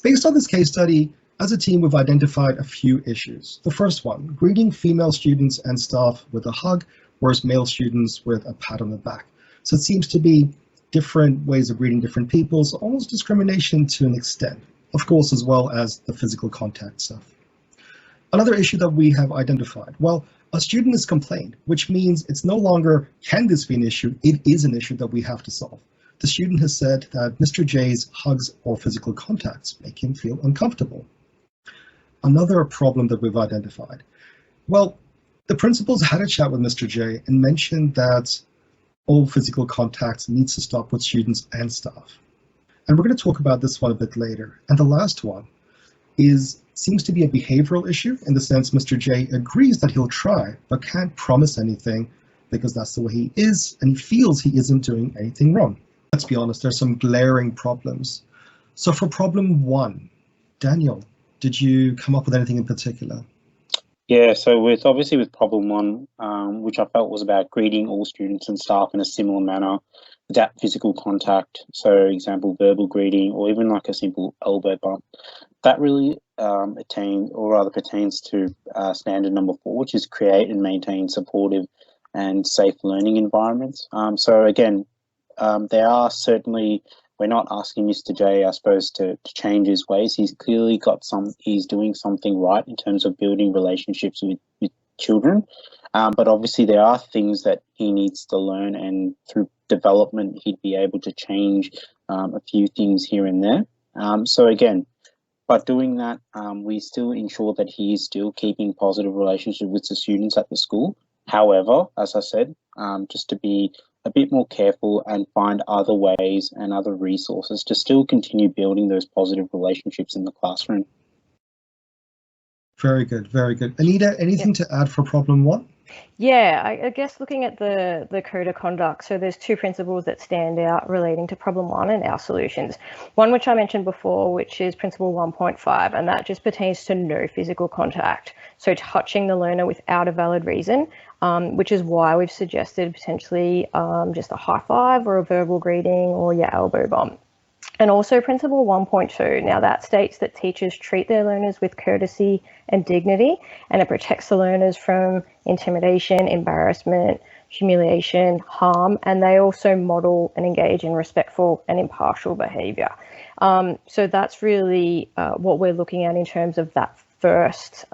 Based on this case study, as a team, we've identified a few issues. The first one, greeting female students and staff with a hug, whereas male students with a pat on the back. So it seems to be different ways of greeting different people, so almost discrimination to an extent, of course, as well as the physical contact stuff. Another issue that we have identified, well, a student has complained, which means it's no longer, can this be an issue? It is an issue that we have to solve. The student has said that Mr. J's hugs or physical contacts make him feel uncomfortable. Another problem that we've identified, well, the principals had a chat with Mr. J and mentioned that all physical contacts needs to stop with students and staff. And we're going to talk about this one a bit later. And the last one seems to be a behavioral issue, in the sense Mr. J agrees that he'll try, but can't promise anything because that's the way he is, and he feels he isn't doing anything wrong. Let's be honest, there's some glaring problems. So for problem 1, Daniel, did you come up with anything in particular? Yeah, so with problem 1, which I felt was about greeting all students and staff in a similar manner without physical contact. So example, verbal greeting, or even like a simple elbow bump. That really pertains to standard number 4, which is create and maintain supportive and safe learning environments. So again, there are certainly, we're not asking Mr. J, I suppose, to change his ways. He's clearly he's doing something right in terms of building relationships with children. But obviously there are things that he needs to learn, and through development, he'd be able to change a few things here and there. So again, by doing that, we still ensure that he is still keeping positive relationships with the students at the school. However, as I said, just to be a bit more careful and find other ways and other resources to still continue building those positive relationships in the classroom. Very good, very good. Anita, anything to add for problem 1? Yeah, I guess looking at the code of conduct, so there's 2 principles that stand out relating to problem 1 and our solutions. One which I mentioned before, which is principle 1.5, and that just pertains to no physical contact. So touching the learner without a valid reason, which is why we've suggested potentially just a high five or a verbal greeting or your elbow bump. And also principle 1.2, now that states that teachers treat their learners with courtesy and dignity, and it protects the learners from intimidation, embarrassment, humiliation, harm, and they also model and engage in respectful and impartial behaviour. So that's really what we're looking at in terms of that first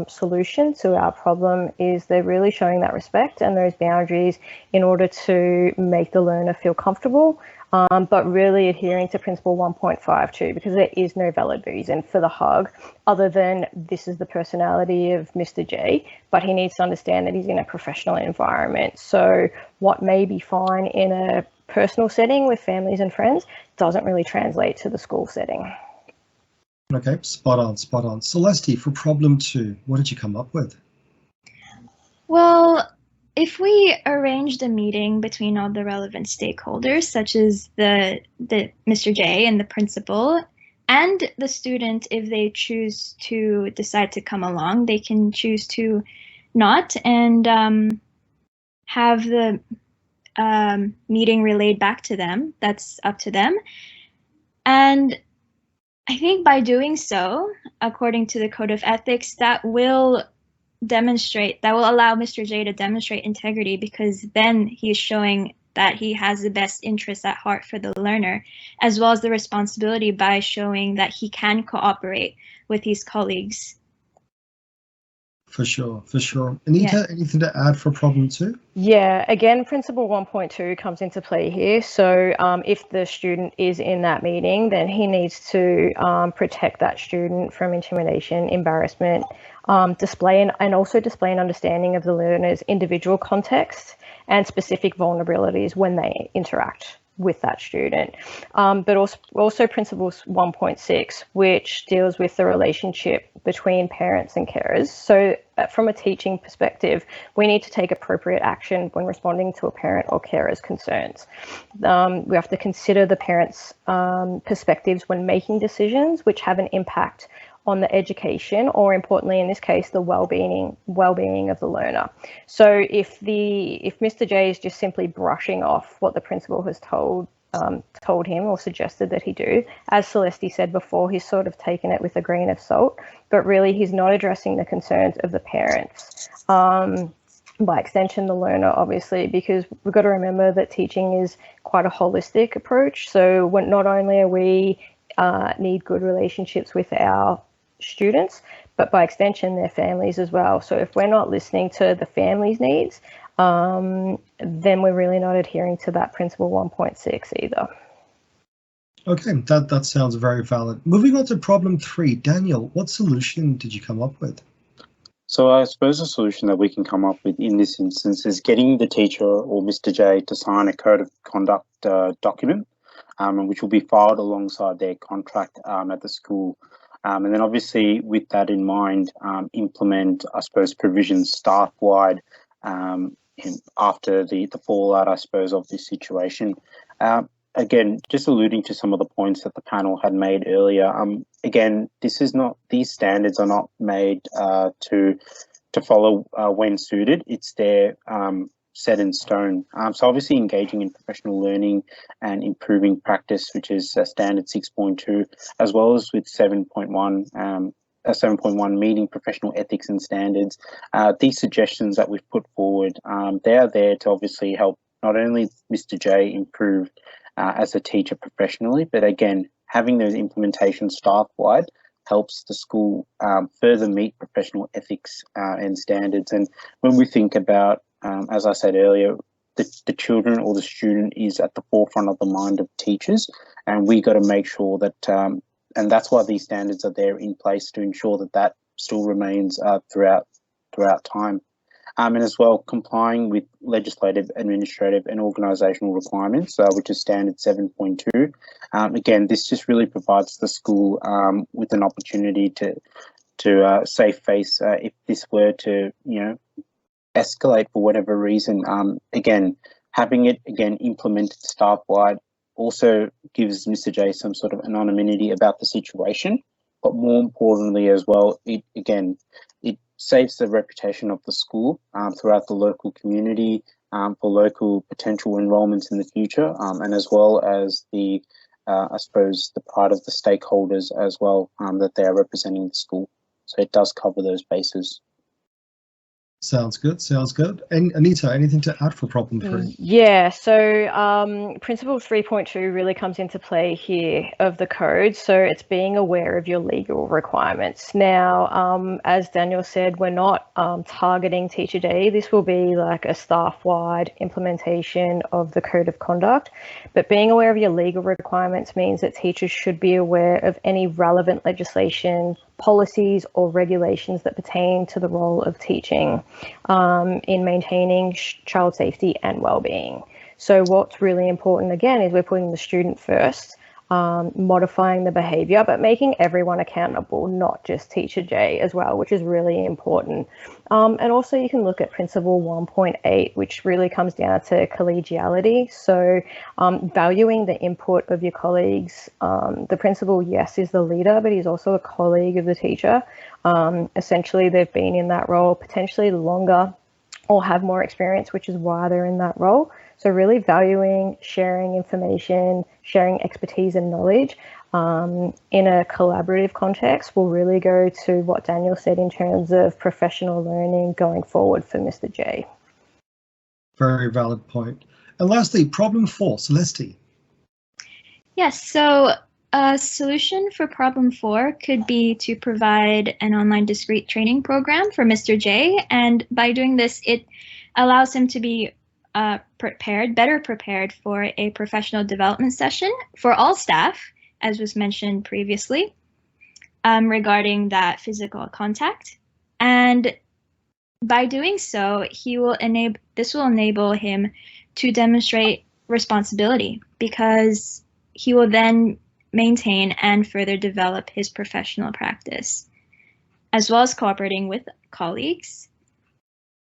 solution to our problem, is they're really showing that respect and those boundaries in order to make the learner feel comfortable, but really adhering to principle 1.5 too, because there is no valid reason for the hug other than this is the personality of Mr. J, but he needs to understand that he's in a professional environment. So what may be fine in a personal setting with families and friends doesn't really translate to the school setting. Okay, spot on, spot on. Celeste, for problem 2, what did you come up with? Well, if we arranged a meeting between all the relevant stakeholders, such as the Mr. J and the principal, and the student, if they choose to decide to come along, they can choose to not, and have the meeting relayed back to them. That's up to them. And I think by doing so, according to the Code of Ethics, that will allow Mr. J to demonstrate integrity, because then he's showing that he has the best interests at heart for the learner, as well as the responsibility by showing that he can cooperate with his colleagues. For sure, for sure. Anita, anything to add for problem 2? Yeah, again, principle 1.2 comes into play here. So if the student is in that meeting, then he needs to protect that student from intimidation, embarrassment, and also display an understanding of the learner's individual context and specific vulnerabilities when they interact with that student. But also principle 1.6, which deals with the relationship between parents and carers. So from a teaching perspective, we need to take appropriate action when responding to a parent or carer's concerns. We have to consider the parents' perspectives when making decisions which have an impact on the education, or importantly in this case, the well-being of the learner. So if Mr. J is just simply brushing off what the principal has told told him or suggested that he do. As Celeste said before, he's sort of taken it with a grain of salt, but really he's not addressing the concerns of the parents. By extension, the learner, obviously, because we've got to remember that teaching is quite a holistic approach. So when not only are we need good relationships with our students, but by extension, their families as well. So if we're not listening to the family's needs, then we're really not adhering to that principle 1.6 either. Okay, that sounds very valid. Moving on to problem 3, Daniel, what solution did you come up with? So I suppose the solution that we can come up with in this instance is getting the teacher or Mr. J to sign a code of conduct document, which will be filed alongside their contract at the school. And then obviously with that in mind, implement, I suppose, provisions staff-wide after the fallout, I suppose, of this situation. Again, just alluding to some of the points that the panel had made earlier. Again, these standards are not made to follow when suited. It's there set in stone. So obviously engaging in professional learning and improving practice, which is standard 6.2, as well as with 7.1. 7.1 meeting professional ethics and standards. These suggestions that we've put forward, they are there to obviously help not only Mr. J improve as a teacher professionally, but again, having those implementations staff-wide helps the school further meet professional ethics and standards. And when we think about, as I said earlier, the children or the student is at the forefront of the mind of teachers, and we got to make sure that, and that's why these standards are there in place to ensure that that still remains throughout time. And as well, complying with legislative, administrative and organisational requirements, which is standard 7.2. Again, this just really provides the school with an opportunity to save face if this were to, escalate for whatever reason. Again, having it implemented staff-wide also gives Mr. J some sort of anonymity about the situation, but more importantly as well, it saves the reputation of the school throughout the local community for local potential enrolments in the future, and as well as the, I suppose, the pride of the stakeholders as well that they are representing the school. So it does cover those bases. Sounds good. And Anita, anything to add for problem 3? Yeah, so principle 3.2 really comes into play here of the code. So it's being aware of your legal requirements. Now, as Daniel said, we're not targeting Teacher Day. This will be like a staff-wide implementation of the code of conduct. But being aware of your legal requirements means that teachers should be aware of any relevant legislation, policies or regulations that pertain to the role of teaching in maintaining child safety and well-being. So what's really important, again, is we're putting the student first, modifying the behaviour, but making everyone accountable, not just Teacher J as well, which is really important. And also you can look at principle 1.8, which really comes down to collegiality. So valuing the input of your colleagues. The principal, yes, is the leader, but he's also a colleague of the teacher. Essentially, they've been in that role potentially longer or have more experience, which is why they're in that role. So really valuing, sharing information, sharing expertise and knowledge in a collaborative context will really go to what Daniel said in terms of professional learning going forward for Mr. J. Very valid point. And lastly, problem 4, Celeste. Yes, so a solution for problem 4 could be to provide an online discrete training program for Mr. J. And by doing this, it allows him to be better prepared for a professional development session for all staff, as was mentioned previously, regarding that physical contact. And by doing so, this will enable him to demonstrate responsibility, because he will then maintain and further develop his professional practice, as well as cooperating with colleagues,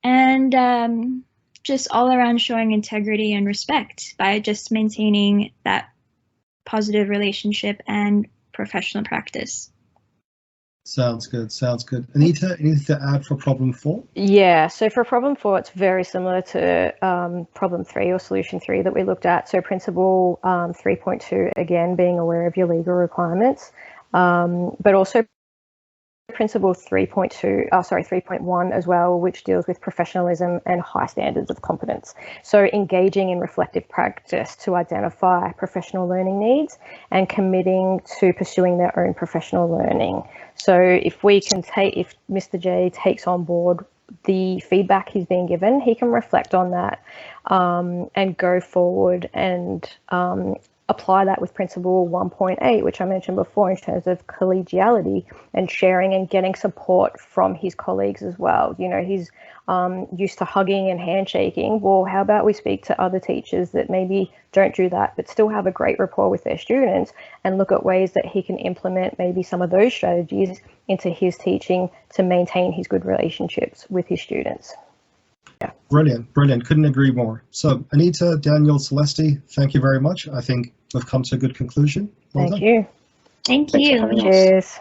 and just all around showing integrity and respect by just maintaining that positive relationship and professional practice. Sounds good. Sounds good. Anita, anything to add for problem 4? Yeah, so for problem 4, it's very similar to problem 3 or solution 3 that we looked at. So principle 3.2, again, being aware of your legal requirements, but also principle 3.1 as well, which deals with professionalism and high standards of competence. So engaging in reflective practice to identify professional learning needs and committing to pursuing their own professional learning. So if Mr. J takes on board the feedback he's being given, he can reflect on that and go forward and apply that with principle 1.8, which I mentioned before, in terms of collegiality and sharing and getting support from his colleagues as well. You know, he's used to hugging and handshaking. Well, how about we speak to other teachers that maybe don't do that, but still have a great rapport with their students, and look at ways that he can implement maybe some of those strategies into his teaching to maintain his good relationships with his students. Yeah. Brilliant, brilliant. Couldn't agree more. So Anita, Daniel, Celeste, thank you very much. I think we've come to a good conclusion. Well Thank done. you. Thank Thanks for you. having us. Cheers.